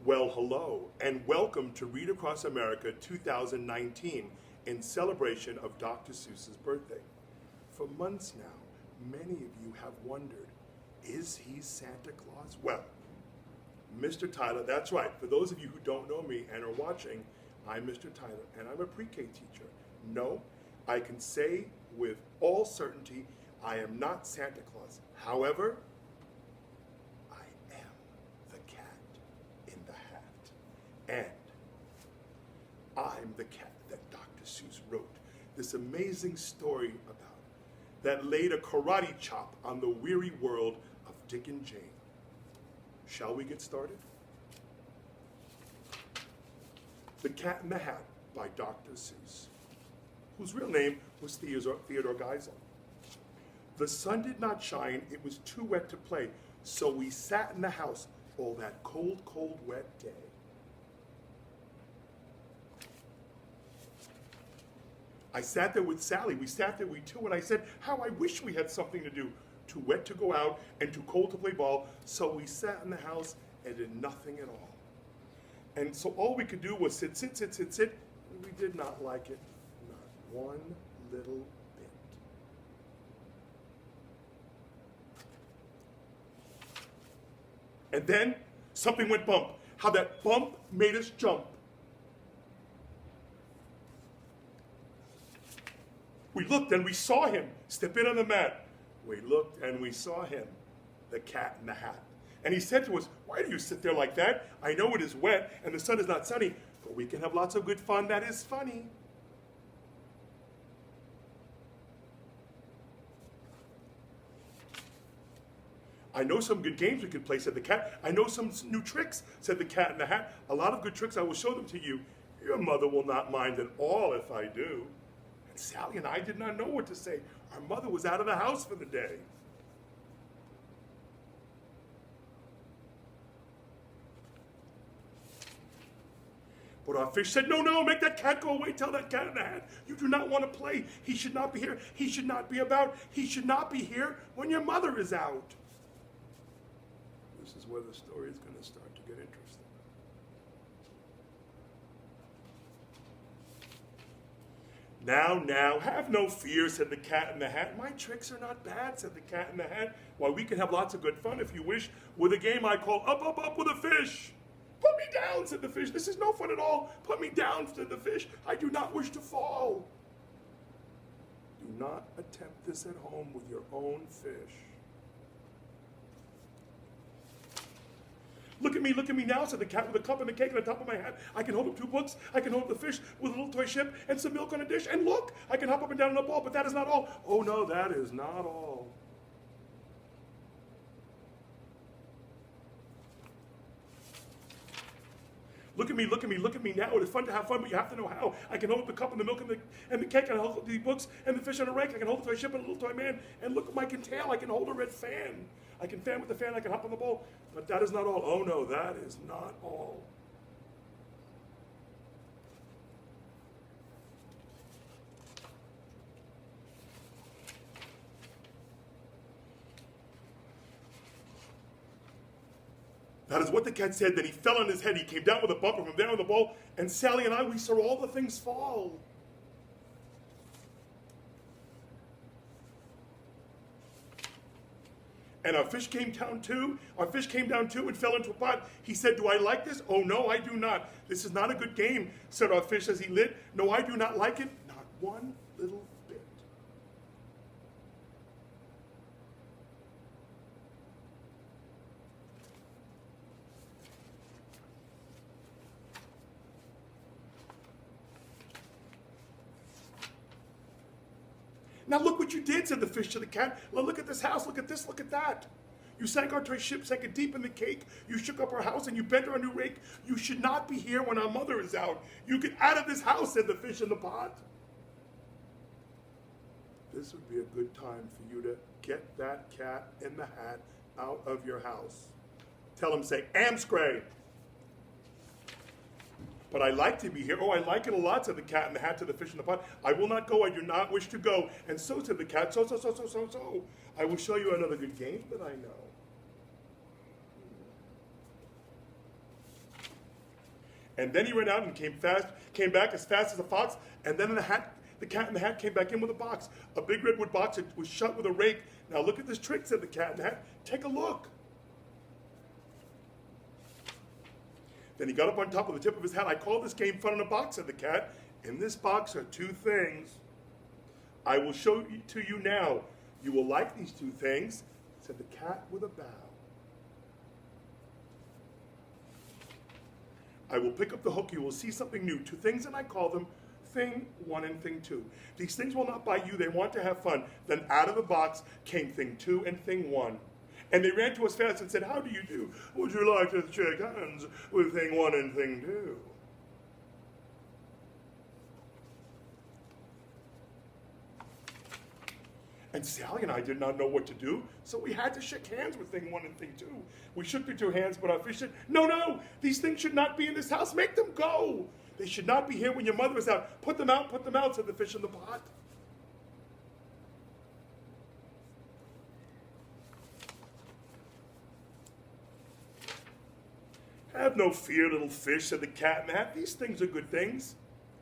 Well, hello, and welcome to Read Across America 2019 in celebration of Dr. Seuss's birthday. For months now, many of you have wondered, is he Santa Claus? Well, Mr. Tyler, that's right. For those of you who don't know me and are watching, I'm Mr. Tyler, and I'm a pre-K teacher. No, I can say with all certainty, I am not Santa Claus. However, I am the cat in the hat. And I'm the cat that Dr. Seuss wrote this amazing story about that laid a karate chop on the weary world of Dick and Jane. Shall we get started? The Cat in the Hat by Dr. Seuss, whose real name was Theodore Geisel. The sun did not shine, it was too wet to play, so we sat in the house all that cold, cold, wet day. I sat there with Sally, we sat there, we two, and I said, how I wish we had something to do. Too wet to go out and too cold to play ball, so we sat in the house and did nothing at all. And so all we could do was sit, and we did not like it, not one little bit. And then something went bump. How that bump made us jump. We looked and we saw him step in on the mat. We looked and we saw him, the Cat in the Hat. And he said to us, why do you sit there like that? I know it is wet and the sun is not sunny, but we can have lots of good fun that is funny. I know some good games we could play, said the cat. I know some new tricks, said the Cat in the Hat. A lot of good tricks, I will show them to you. Your mother will not mind at all if I do. And Sally and I did not know what to say. Our mother was out of the house for the day. But our fish said, no, make that cat go away. Tell that Cat in the Hat, you do not want to play. He should not be here. He should not be about. He should not be here when your mother is out. This is where the story is going to start to get interesting. Now, have no fear, said the Cat in the Hat. My tricks are not bad, said the Cat in the Hat. Why, we can have lots of good fun, if you wish, with a game I call Up with a Fish. Put me down, said the fish. This is no fun at all. Put me down, said the fish. I do not wish to fall. Do not attempt this at home with your own fish. Look at me now, said the cat with a cup and a cake on the top of my hat. I can hold up 2 books. I can hold up the fish with a little toy ship and some milk on a dish. And look, I can hop up and down on a ball, but that is not all. Oh no, that is not all. Look at me now. It is fun to have fun, but you have to know how. I can hold up the cup and the milk and the cake. I can hold up the books and the fish on a rake. I can hold the toy ship and a little toy man. And look at my tail. I can hold a red fan. I can fan with the fan. I can hop on the ball. But that is not all. Oh no, that is not all. That is what the cat said. Then he fell on his head. He came down with a bumper from there on the ball. And Sally and I, we saw all the things fall. And our fish came down too. Our fish came down too and fell into a pot. He said, do I like this? Oh no, I do not. This is not a good game, said our fish as he lit. No, I do not like it. Not one little bit. Now look what you did, said the fish to the cat. Well, look at this house, look at this, look at that. You sank our toy ship, sank it deep in the cake. You shook up our house and you bent our new rake. You should not be here when our mother is out. You get out of this house, said the fish in the pot. This would be a good time for you to get that Cat in the Hat out of your house. Tell him, say, Amscray. But I like to be here. Oh, I like it a lot, said the Cat in the Hat to the fish in the pot. I will not go. I do not wish to go. And so said the cat, so. I will show you another good game that I know. And then he ran out and came back as fast as a fox, and then the cat in the hat came back in with a box, a big redwood box. It was shut with a rake. Now look at this trick, said the cat in the hat. Take a look. Then he got up on top of the tip of his hat. I call this game fun in a box, said the cat. In this box are two things. I will show you to you now. You will like these two things, said the cat with a bow. I will pick up the hook. You will see something new. Two things, and I call them thing one and thing two. These things will not bite you. They want to have fun. Then out of the box came thing two and thing one. And they ran to us fast and said, how do you do? Would you like to shake hands with thing one and thing two? And Sally and I did not know what to do, so we had to shake hands with thing one and thing two. We shook the two hands, but our fish said, no, these things should not be in this house. Make them go. They should not be here when your mother is out. Put them out, said the fish in the pot. Have no fear, little fish, said the cat in the hat. These things are good things.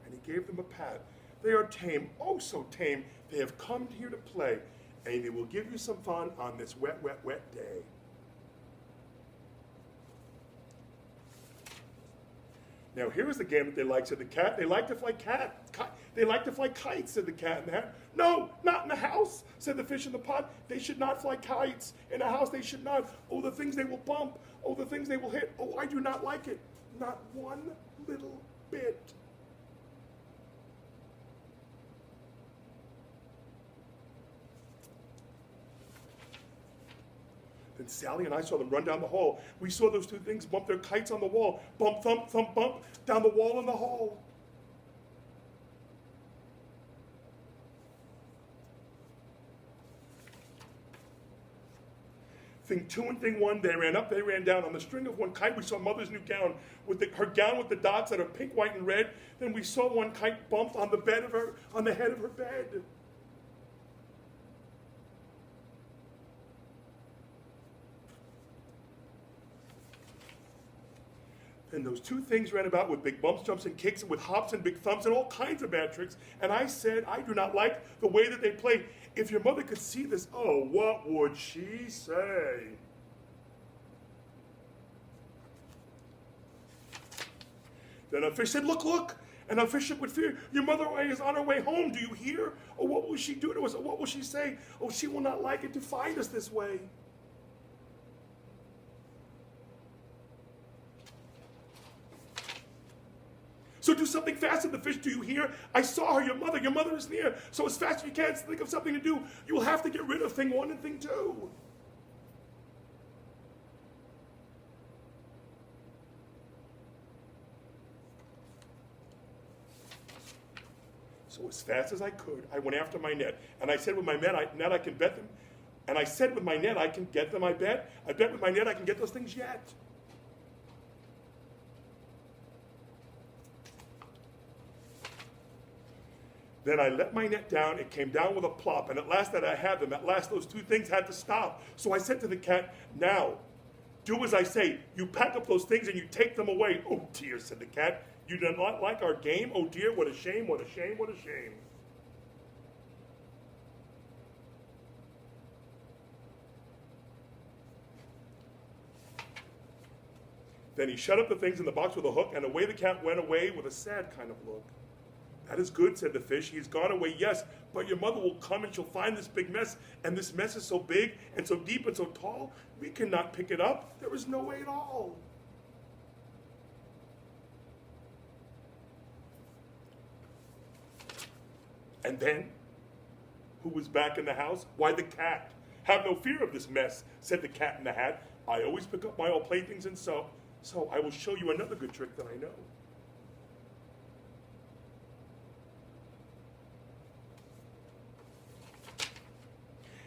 And he gave them a pat. They are tame, oh so tame. They have come here to play, and they will give you some fun on this wet, wet, wet day. Now here is the game that they like, said the cat. They like to fly They like to fly kites, said the cat in the hat. No, not in the house, said the fish in the pot. They should not fly kites. In a house they should not. Oh, the things they will bump. Oh, the things they will hit. Oh, I do not like it. Not one little bit. Then Sally and I saw them run down the hall. We saw those two things bump their kites on the wall. Bump, thump, thump, bump, down the wall in the hall. Thing two and thing one, they ran up, they ran down. On the string of one kite, we saw Mother's new gown, her gown with the dots that are pink, white, and red. Then we saw one kite bump on the head of her bed. And those two things ran about with big bumps, jumps, and kicks, and with hops and big thumps and all kinds of bad tricks. And I said, I do not like the way that they played. If your mother could see this, oh, what would she say? Then a fish said, look. And a fish shook with fear. Your mother is on her way home. Do you hear? Oh, what will she do to us? Oh, what will she say? Oh, she will not like it to find us this way. So do something fast, said the fish. Do you hear? I saw her, your mother is near. So as fast as you can, think of something to do. You will have to get rid of thing one and thing two. So as fast as I could, I went after my net. And I said with my net I can bet them. And I said with my net I can get them, I bet. I bet with my net I can get those things yet. Then I let my net down, it came down with a plop, and at last that I had them, at last those two things had to stop. So I said to the cat, now, do as I say. You pack up those things and you take them away. Oh dear, said the cat, you do not like our game? Oh dear, what a shame, what a shame, what a shame. Then he shut up the things in the box with a hook, and away the cat went away with a sad kind of look. That is good, said the fish. He's gone away, yes, but your mother will come and she'll find this big mess, and this mess is so big and so deep and so tall, we cannot pick it up. There is no way at all. And then, who was back in the house? Why, the cat. Have no fear of this mess, said the cat in the hat. I always pick up my old playthings, and so I will show you another good trick that I know.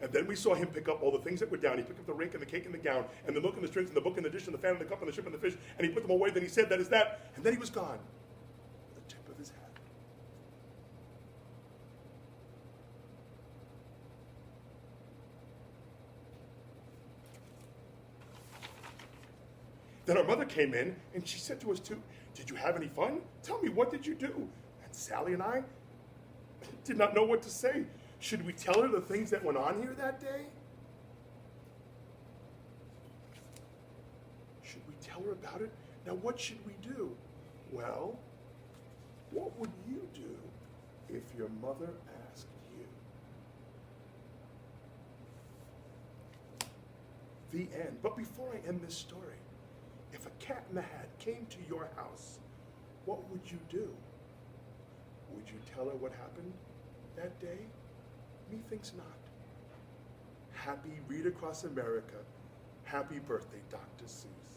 And then we saw him pick up all the things that were down. He picked up the rake and the cake and the gown, and the milk and the strings and the book and the dish and the fan and the cup and the ship and the fish, and he put them away. Then he said, that is that. And then he was gone with the tip of his hat. Then our mother came came in and she said to us two, "Did you have any fun? Tell me, what did you do?" And Sally and I did not know what to say. Should we tell her the things that went on here that day? Should we tell her about it? Now, what should we do? Well, what would you do if your mother asked you? The end. But before I end this story, if a cat in the hat came to your house, what would you do? Would you tell her what happened that day? Methinks not. Happy Read Across America. Happy birthday, Dr. Seuss.